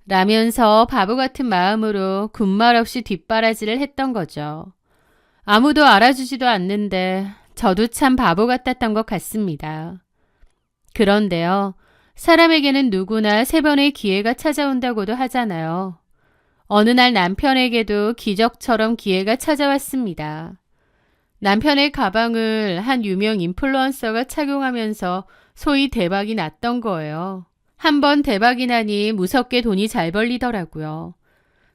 Speaker 1: 라면서 바보 같은 마음으로 군말 없이 뒷바라지를 했던 거죠. 아무도 알아주지도 않는데 저도 참 바보 같았던 것 같습니다. 그런데요. 사람에게는 누구나 3번의 기회가 찾아온다고도 하잖아요. 어느 날 남편에게도 기적처럼 기회가 찾아왔습니다. 남편의 가방을 한 유명 인플루언서가 착용하면서 소위 대박이 났던 거예요. 한번 대박이 나니 무섭게 돈이 잘 벌리더라고요.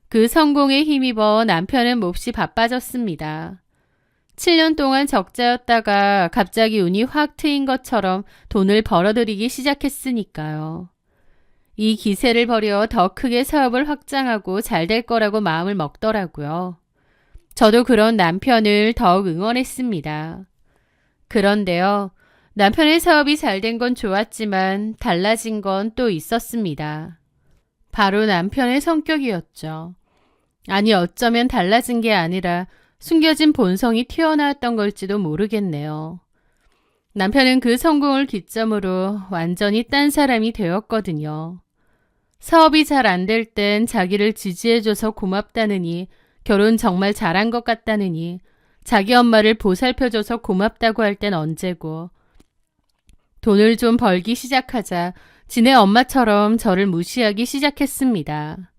Speaker 1: 그 성공에 힘입어 남편은 몹시 바빠졌습니다. 7년 동안 적자였다가 갑자기 운이 확 트인 것처럼 돈을 벌어들이기 시작했으니까요. 이 기세를 버려 더 크게 사업을 확장하고 잘 될 거라고 마음을 먹더라고요. 저도 그런 남편을 더욱 응원했습니다. 그런데요. 남편의 사업이 잘 된 건 좋았지만 달라진 건 또 있었습니다. 바로 남편의 성격이었죠. 아니 어쩌면 달라진 게 아니라 숨겨진 본성이 튀어나왔던 걸지도 모르겠네요. 남편은 그 성공을 기점으로 완전히 딴 사람이 되었거든요. 사업이 잘 안 될 땐 자기를 지지해줘서 고맙다느니, 결혼 정말 잘한 것 같다느니, 자기 엄마를 보살펴줘서 고맙다고 할 땐 언제고, 돈을 좀 벌기 시작하자 지네 엄마처럼 저를 무시하기 시작했습니다.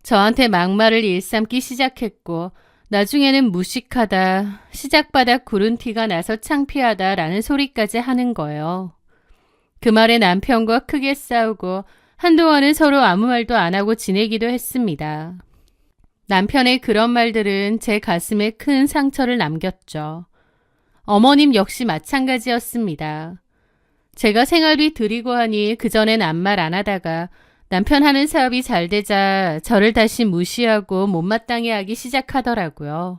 Speaker 1: 저한테 막말을 일삼기 시작했고, 나중에는 무식하다, 시작바닥 구른 티가 나서 창피하다라는 소리까지 하는 거예요. 그 말에 남편과 크게 싸우고 한동안은 서로 아무 말도 안 하고 지내기도 했습니다. 남편의 그런 말들은 제 가슴에 큰 상처를 남겼죠. 어머님 역시 마찬가지였습니다. 제가 생활비 드리고 하니 그전엔 아무 말 안 하다가 남편 하는 사업이 잘 되자 저를 다시 무시하고 못마땅해 하기 시작하더라고요.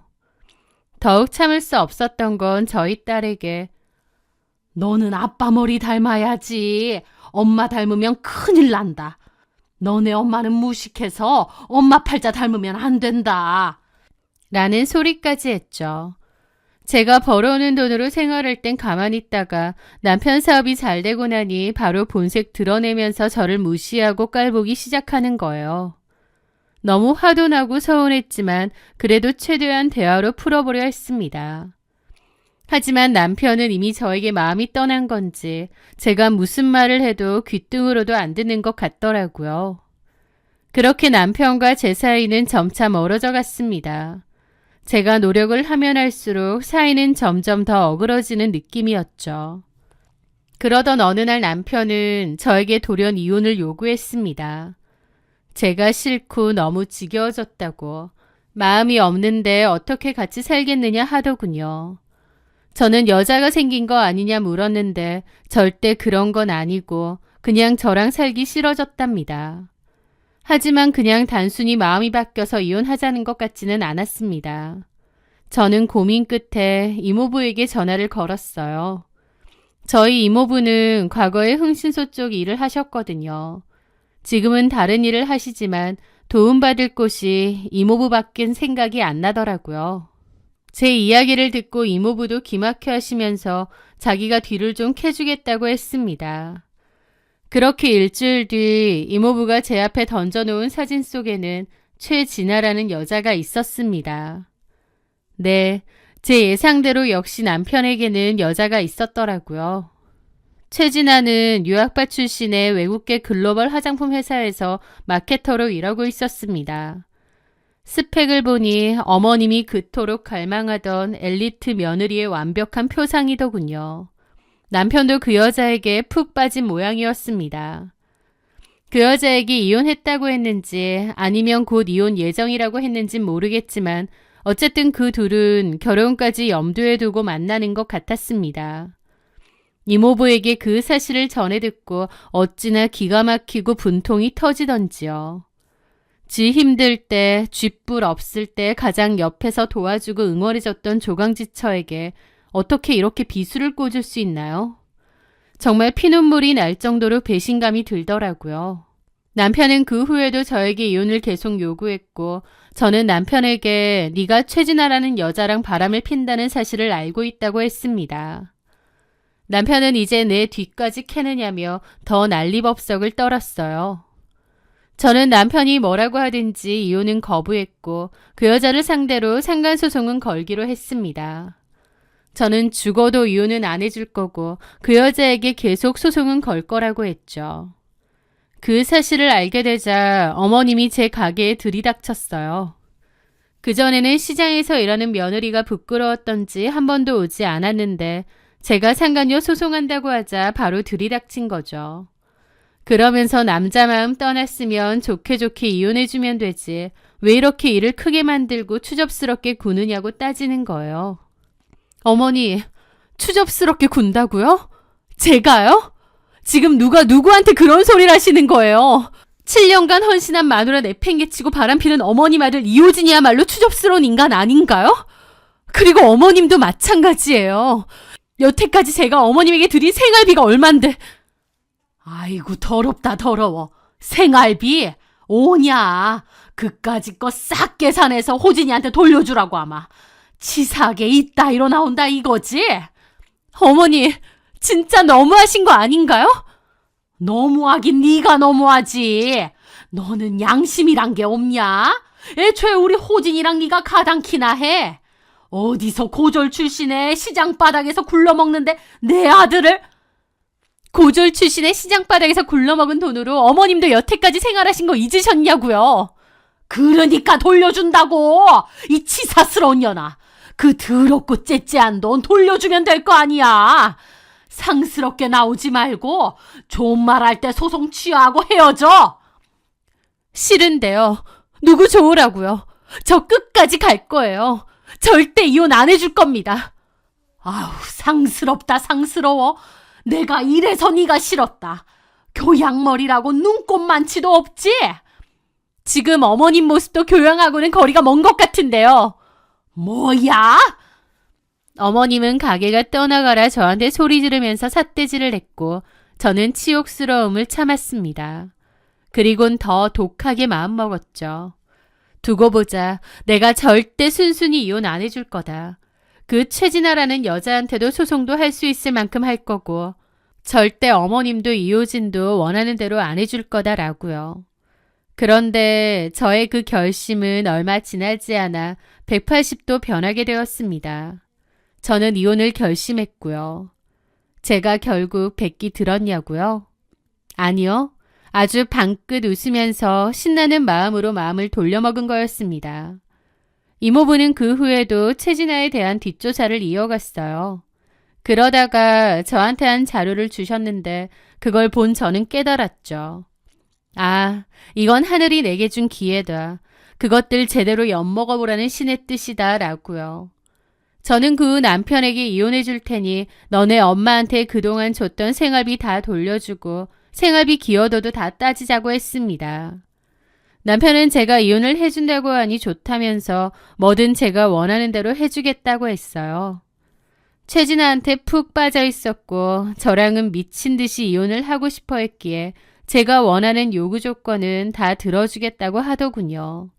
Speaker 1: 더욱 참을 수 없었던 건 저희 딸에게 너는 아빠 머리 닮아야지. 엄마 닮으면 큰일 난다. 너네 엄마는 무식해서 엄마 팔자 닮으면 안 된다. 라는 소리까지 했죠. 제가 벌어오는 돈으로 생활할 땐 가만히 있다가 남편 사업이 잘 되고 나니 바로 본색 드러내면서 저를 무시하고 깔보기 시작하는 거예요. 너무 화도 나고 서운했지만 그래도 최대한 대화로 풀어보려 했습니다. 하지만 남편은 이미 저에게 마음이 떠난 건지 제가 무슨 말을 해도 귓등으로도 안 듣는 것 같더라고요. 그렇게 남편과 제 사이는 점차 멀어져 갔습니다. 제가 노력을 하면 할수록 사이는 점점 더 어그러지는 느낌이었죠. 그러던 어느 날 남편은 저에게 돌연 이혼을 요구했습니다. 제가 싫고 너무 지겨워졌다고, 마음이 없는데 어떻게 같이 살겠느냐 하더군요. 저는 여자가 생긴 거 아니냐 물었는데 절대 그런 건 아니고 그냥 저랑 살기 싫어졌답니다. 하지만 그냥 단순히 마음이 바뀌어서 이혼하자는 것 같지는 않았습니다. 저는 고민 끝에 이모부에게 전화를 걸었어요. 저희 이모부는 과거에 흥신소 쪽 일을 하셨거든요. 지금은 다른 일을 하시지만 도움받을 곳이 이모부밖엔 생각이 안 나더라고요. 제 이야기를 듣고 이모부도 기막혀 하시면서 자기가 뒤를 좀 캐주겠다고 했습니다. 그렇게 일주일 뒤 이모부가 제 앞에 던져놓은 사진 속에는 최진아라는 여자가 있었습니다. 네, 제 예상대로 역시 남편에게는 여자가 있었더라고요. 최진아는 유학파 출신의 외국계 글로벌 화장품 회사에서 마케터로 일하고 있었습니다. 스펙을 보니 어머님이 그토록 갈망하던 엘리트 며느리의 완벽한 표상이더군요. 남편도 그 여자에게 푹 빠진 모양이었습니다. 그 여자에게 이혼했다고 했는지 아니면 곧 이혼 예정이라고 했는진 모르겠지만 어쨌든 그 둘은 결혼까지 염두에 두고 만나는 것 같았습니다. 이모부에게 그 사실을 전해 듣고 어찌나 기가 막히고 분통이 터지던지요. 지 힘들 때, 쥐뿔 없을 때 가장 옆에서 도와주고 응원해줬던 조강지처에게 어떻게 이렇게 비수를 꽂을 수 있나요? 정말 피눈물이 날 정도로 배신감이 들더라고요. 남편은 그 후에도 저에게 이혼을 계속 요구했고 저는 남편에게 네가 최진아라는 여자랑 바람을 핀다는 사실을 알고 있다고 했습니다. 남편은 이제 내 뒤까지 캐느냐며 더 난리법석을 떨었어요. 저는 남편이 뭐라고 하든지 이혼은 거부했고 그 여자를 상대로 상간소송은 걸기로 했습니다. 저는 죽어도 이혼은 안 해줄 거고 그 여자에게 계속 소송은 걸 거라고 했죠. 그 사실을 알게 되자 어머님이 제 가게에 들이닥쳤어요. 그전에는 시장에서 일하는 며느리가 부끄러웠던지 한 번도 오지 않았는데 제가 상간녀 소송한다고 하자 바로 들이닥친 거죠. 그러면서 남자 마음 떠났으면 좋게 좋게 이혼해주면 되지 왜 이렇게 일을 크게 만들고 추접스럽게 구느냐고 따지는 거예요. 어머니, 추접스럽게 군다고요? 제가요? 지금 누가 누구한테 그런 소리를 하시는 거예요? 7년간 헌신한 마누라 내팽개치고 바람피는 어머님 아들 이호진이야말로 추접스러운 인간 아닌가요? 그리고 어머님도 마찬가지예요. 여태까지 제가 어머님에게 드린 생활비가 얼만데. 아이고 더럽다 더러워. 생활비? 오냐. 그까짓 거 싹 계산해서 호진이한테 돌려주라고 아마. 치사하게 이따위로 나온다 이거지? 어머니, 진짜 너무하신 거 아닌가요? 너무하긴 네가 너무하지. 너는 양심이란 게 없냐? 애초에 우리 호진이랑 네가 가당키나 해. 어디서 고졸 출신의 시장 바닥에서 굴러먹는데 내 아들을. 고졸 출신의 시장 바닥에서 굴러먹은 돈으로 어머님도 여태까지 생활하신 거 잊으셨냐고요. 그러니까 돌려준다고. 이 치사스러운 년아. 그 더럽고 째째한 돈 돌려주면 될 거 아니야. 상스럽게 나오지 말고 좋은 말 할 때 소송 취하하고 헤어져. 싫은데요. 누구 좋으라고요. 저 끝까지 갈 거예요. 절대 이혼 안 해줄 겁니다. 아우, 상스럽다 상스러워. 내가 이래서 네가 싫었다. 교양머리라고 눈꼽만치도 없지? 지금 어머님 모습도 교양하고는 거리가 먼 것 같은데요. 뭐야? 어머님은 가게가 떠나가라 저한테 소리 지르면서 삿대질을 했고 저는 치욕스러움을 참았습니다. 그리곤 더 독하게 마음먹었죠. 두고 보자. 내가 절대 순순히 이혼 안 해줄 거다. 그 최진아라는 여자한테도 소송도 할 수 있을 만큼 할 거고 절대 어머님도 이호진도 원하는 대로 안 해줄 거다라고요. 그런데 저의 그 결심은 얼마 지나지 않아 180도 변하게 되었습니다. 저는 이혼을 결심했고요. 제가 결국 백기 들었냐고요? 아니요. 아주 방긋 웃으면서 신나는 마음으로 마음을 돌려먹은 거였습니다. 이모부는 그 후에도 최진아에 대한 뒷조사를 이어갔어요. 그러다가 저한테 한 자료를 주셨는데 그걸 본 저는 깨달았죠. 아, 이건 하늘이 내게 준 기회다. 그것들 제대로 엿먹어보라는 신의 뜻이다 라고요. 저는 그 후 남편에게 이혼해 줄 테니 너네 엄마한테 그동안 줬던 생활비 다 돌려주고 생활비 기여도도 다 따지자고 했습니다. 남편은 제가 이혼을 해준다고 하니 좋다면서 뭐든 제가 원하는 대로 해주겠다고 했어요. 최진아한테 푹 빠져 있었고 저랑은 미친 듯이 이혼을 하고 싶어 했기에 제가 원하는 요구 조건은 다 들어주겠다고 하더군요.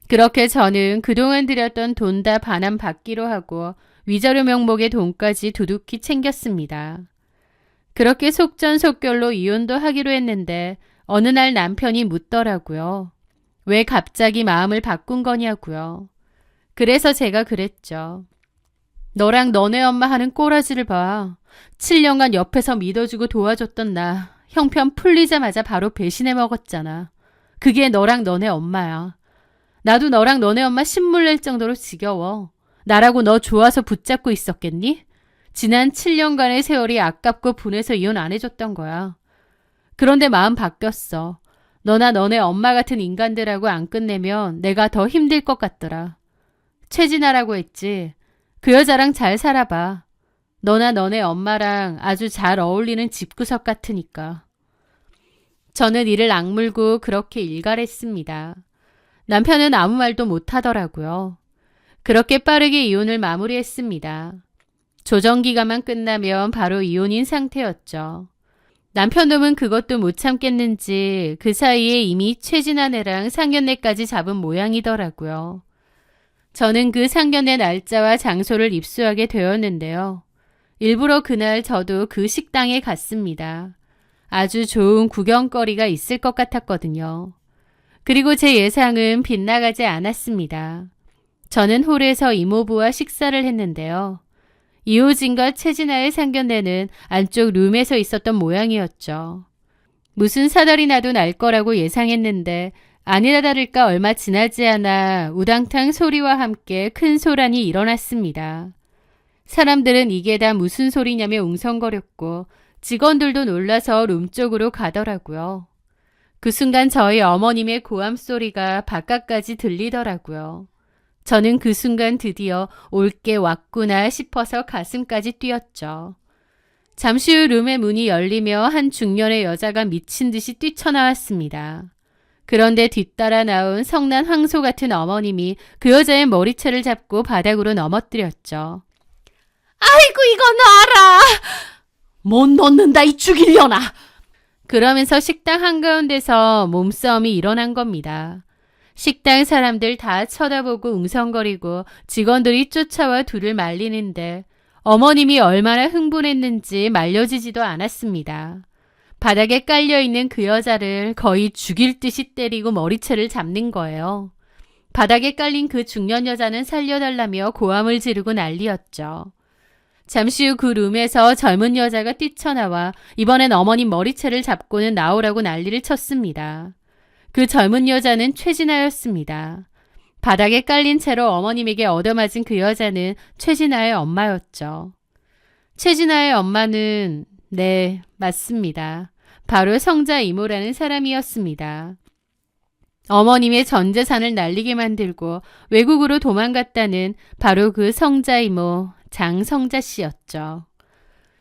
Speaker 1: 그렇게 저는 그동안 들였던 돈 다 반환 받기로 하고 위자료 명목의 돈까지 두둑히 챙겼습니다. 그렇게 속전속결로 이혼도 하기로 했는데 어느 날 남편이 묻더라고요. 왜 갑자기 마음을 바꾼 거냐고요. 그래서 제가 그랬죠. 너랑 너네 엄마 하는 꼬라지를 봐. 7년간 옆에서 믿어주고 도와줬던 나 형편 풀리자마자 바로 배신해 먹었잖아. 그게 너랑 너네 엄마야. 나도 너랑 너네 엄마 신물 낼 정도로 지겨워. 나라고 너 좋아서 붙잡고 있었겠니? 지난 7년간의 세월이 아깝고 분해서 이혼 안 해줬던 거야. 그런데 마음 바뀌었어. 너나 너네 엄마 같은 인간들하고 안 끝내면 내가 더 힘들 것 같더라. 최진아라고 했지. 그 여자랑 잘 살아봐. 너나 너네 엄마랑 아주 잘 어울리는 집구석 같으니까. 저는 이를 악물고 그렇게 일갈했습니다. 남편은 아무 말도 못하더라고요. 그렇게 빠르게 이혼을 마무리했습니다. 조정기간만 끝나면 바로 이혼인 상태였죠. 남편 놈은 그것도 못 참겠는지 그 사이에 이미 최진아네랑 상견례까지 잡은 모양이더라고요. 저는 그 상견례 날짜와 장소를 입수하게 되었는데요. 일부러 그날 저도 그 식당에 갔습니다. 아주 좋은 구경거리가 있을 것 같았거든요. 그리고 제 예상은 빗나가지 않았습니다. 저는 홀에서 이모부와 식사를 했는데요. 이호진과 최진아의 상견례는 안쪽 룸에서 있었던 모양이었죠. 무슨 사달이 나도 날 거라고 예상했는데 아니나 다를까 얼마 지나지 않아 우당탕 소리와 함께 큰 소란이 일어났습니다. 사람들은 이게 다 무슨 소리냐며 웅성거렸고 직원들도 놀라서 룸 쪽으로 가더라고요. 그 순간 저희 어머님의 고함 소리가 바깥까지 들리더라고요. 저는 그 순간 드디어 올 게 왔구나 싶어서 가슴까지 뛰었죠. 잠시 후 룸의 문이 열리며 한 중년의 여자가 미친 듯이 뛰쳐나왔습니다. 그런데 뒤따라 나온 성난 황소 같은 어머님이 그 여자의 머리채를 잡고 바닥으로 넘어뜨렸죠. 아이고 이거 놔라. 못 놓는다 이 죽이려나. 그러면서 식당 한가운데서 몸싸움이 일어난 겁니다. 식당 사람들 다 쳐다보고 웅성거리고 직원들이 쫓아와 둘을 말리는데 어머님이 얼마나 흥분했는지 말려지지도 않았습니다. 바닥에 깔려있는 그 여자를 거의 죽일 듯이 때리고 머리채를 잡는 거예요. 바닥에 깔린 그 중년 여자는 살려달라며 고함을 지르고 난리였죠. 잠시 후 그 룸에서 젊은 여자가 뛰쳐나와 이번엔 어머님 머리채를 잡고는 나오라고 난리를 쳤습니다. 그 젊은 여자는 최진아였습니다. 바닥에 깔린 채로 어머님에게 얻어맞은 그 여자는 최진아의 엄마였죠. 최진아의 엄마는 네, 맞습니다. 바로 성자 이모라는 사람이었습니다. 어머님의 전 재산을 날리게 만들고 외국으로 도망갔다는 바로 그 성자 이모 장성자 씨였죠.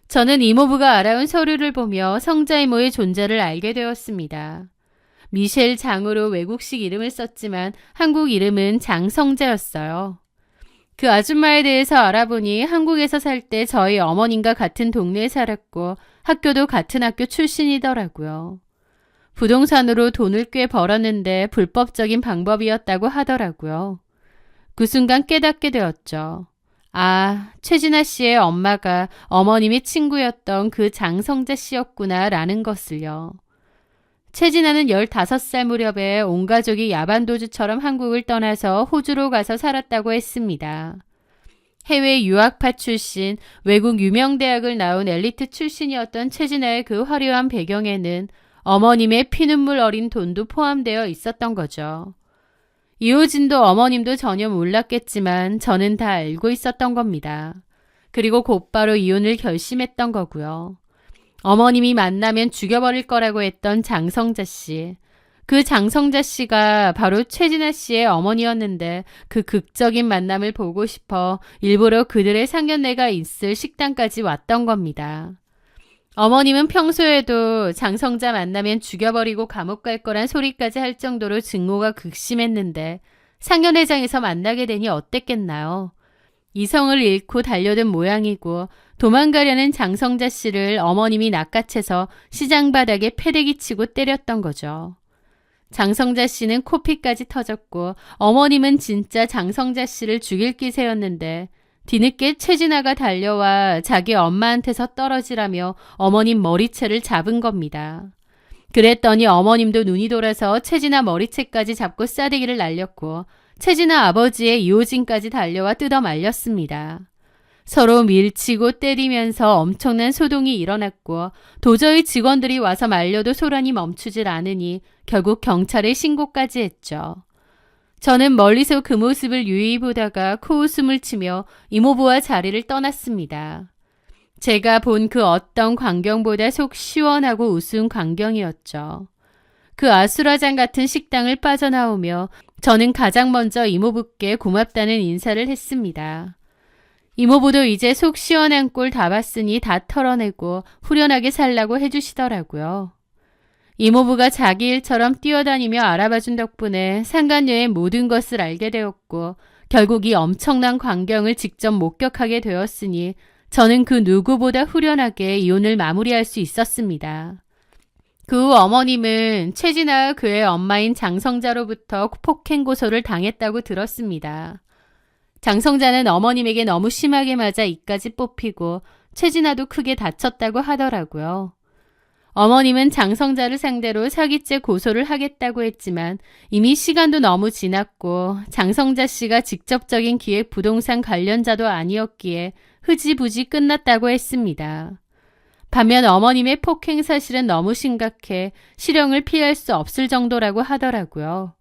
Speaker 1: 저는 이모부가 알아온 서류를 보며 성자 이모의 존재를 알게 되었습니다. 미셸 장으로 외국식 이름을 썼지만 한국 이름은 장성자였어요. 그 아줌마에 대해서 알아보니 한국에서 살 때 저희 어머님과 같은 동네에 살았고 학교도 같은 학교 출신이더라고요. 부동산으로 돈을 꽤 벌었는데 불법적인 방법이었다고 하더라고요. 그 순간 깨닫게 되었죠. 아, 최진아 씨의 엄마가 어머님의 친구였던 그 장성자 씨였구나라는 것을요. 최진아는 15살 무렵에 온 가족이 야반도주처럼 한국을 떠나서 호주로 가서 살았다고 했습니다. 해외 유학파 출신, 외국 유명 대학을 나온 엘리트 출신이었던 최진아의 그 화려한 배경에는 어머님의 피눈물 어린 돈도 포함되어 있었던 거죠. 이호진도 어머님도 전혀 몰랐겠지만 저는 다 알고 있었던 겁니다. 그리고 곧바로 이혼을 결심했던 거고요. 어머님이 만나면 죽여버릴 거라고 했던 장성자 씨. 그 장성자 씨가 바로 최진아 씨의 어머니였는데 그 극적인 만남을 보고 싶어 일부러 그들의 상견례가 있을 식당까지 왔던 겁니다. 어머님은 평소에도 장성자 만나면 죽여버리고 감옥 갈 거란 소리까지 할 정도로 증오가 극심했는데 상견례장에서 만나게 되니 어땠겠나요? 이성을 잃고 달려든 모양이고 도망가려는 장성자 씨를 어머님이 낚아채서 시장 바닥에 패대기 치고 때렸던 거죠. 장성자 씨는 코피까지 터졌고 어머님은 진짜 장성자 씨를 죽일 기세였는데 뒤늦게 최진아가 달려와 자기 엄마한테서 떨어지라며 어머님 머리채를 잡은 겁니다. 그랬더니 어머님도 눈이 돌아서 최진아 머리채까지 잡고 싸대기를 날렸고 최진아 아버지의 이호진까지 달려와 뜯어 말렸습니다. 서로 밀치고 때리면서 엄청난 소동이 일어났고 도저히 직원들이 와서 말려도 소란이 멈추질 않으니 결국 경찰에 신고까지 했죠. 저는 멀리서 그 모습을 유유히 보다가 코웃음을 치며 이모부와 자리를 떠났습니다. 제가 본 그 어떤 광경보다 속 시원하고 우스운 광경이었죠. 그 아수라장 같은 식당을 빠져나오며 저는 가장 먼저 이모부께 고맙다는 인사를 했습니다. 이모부도 이제 속 시원한 꼴 다 봤으니 다 털어내고 후련하게 살라고 해주시더라고요. 이모부가 자기 일처럼 뛰어다니며 알아봐준 덕분에 상간녀의 모든 것을 알게 되었고 결국 이 엄청난 광경을 직접 목격하게 되었으니 저는 그 누구보다 후련하게 이혼을 마무리할 수 있었습니다. 그 후 어머님은 최진아와 그의 엄마인 장성자로부터 폭행 고소를 당했다고 들었습니다. 장성자는 어머님에게 너무 심하게 맞아 이까지 뽑히고 최진아도 크게 다쳤다고 하더라고요. 어머님은 장성자를 상대로 사기죄 고소를 하겠다고 했지만 이미 시간도 너무 지났고 장성자 씨가 직접적인 기획 부동산 관련자도 아니었기에 흐지부지 끝났다고 했습니다. 반면 어머님의 폭행 사실은 너무 심각해 실형을 피할 수 없을 정도라고 하더라고요.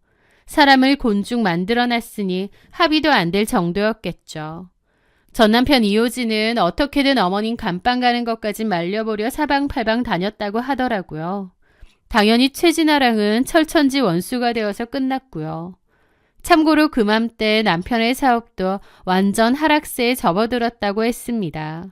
Speaker 1: 사람을 곤죽 만들어놨으니 합의도 안 될 정도였겠죠. 전 남편 이호진은 어떻게든 어머님 감방 가는 것까지 말려보려 사방팔방 다녔다고 하더라고요. 당연히 최진아랑은 철천지 원수가 되어서 끝났고요. 참고로 그맘때 남편의 사업도 완전 하락세에 접어들었다고 했습니다.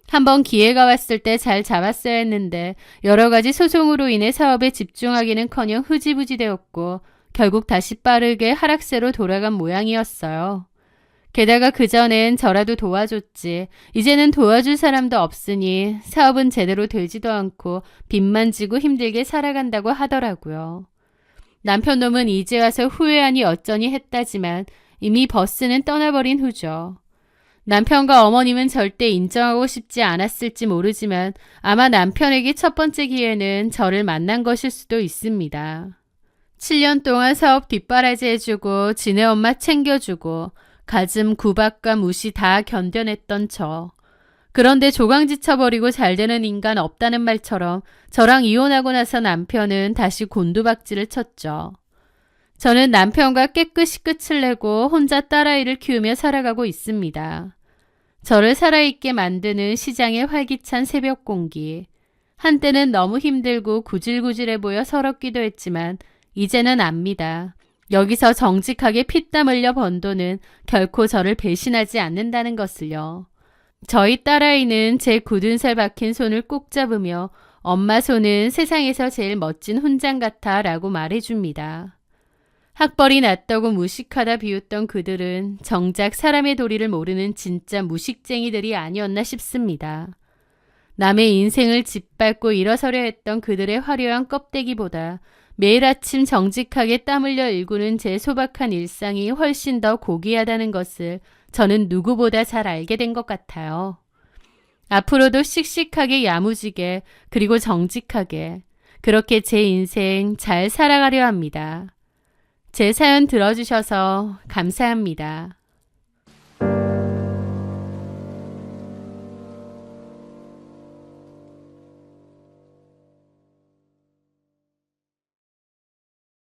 Speaker 1: 한번 기회가 왔을 때 잘 잡았어야 했는데 여러 가지 소송으로 인해 사업에 집중하기는커녕 흐지부지 되었고 결국 다시 빠르게 하락세로 돌아간 모양이었어요. 게다가 그전엔 저라도 도와줬지 이제는 도와줄 사람도 없으니 사업은 제대로 되지도 않고 빚만 지고 힘들게 살아간다고 하더라고요. 남편 놈은 이제 와서 후회하니 어쩌니 했다지만 이미 버스는 떠나버린 후죠. 남편과 어머님은 절대 인정하고 싶지 않았을지 모르지만 아마 남편에게 첫 번째 기회는 저를 만난 것일 수도 있습니다. 7년 동안 사업 뒷바라지 해주고 지네 엄마 챙겨주고 가즘 구박과 무시 다 견뎌냈던 저. 그런데 조강지쳐버리고 잘되는 인간 없다는 말처럼 저랑 이혼하고 나서 남편은 다시 곤두박질을 쳤죠. 저는 남편과 깨끗이 끝을 내고 혼자 딸아이를 키우며 살아가고 있습니다. 저를 살아있게 만드는 시장의 활기찬 새벽 공기. 한때는 너무 힘들고 구질구질해 보여 서럽기도 했지만 이제는 압니다. 여기서 정직하게 피땀 흘려 번 돈은 결코 저를 배신하지 않는다는 것을요. 저희 딸아이는 제 굳은 살 박힌 손을 꼭 잡으며 엄마 손은 세상에서 제일 멋진 훈장 같아 라고 말해줍니다. 학벌이 낮다고 무식하다 비웃던 그들은 정작 사람의 도리를 모르는 진짜 무식쟁이들이 아니었나 싶습니다. 남의 인생을 짓밟고 일어서려 했던 그들의 화려한 껍데기보다 매일 아침 정직하게 땀 흘려 일구는 제 소박한 일상이 훨씬 더 고귀하다는 것을 저는 누구보다 잘 알게 된 것 같아요. 앞으로도 씩씩하게 야무지게 그리고 정직하게 그렇게 제 인생 잘 살아가려 합니다. 제 사연 들어주셔서 감사합니다.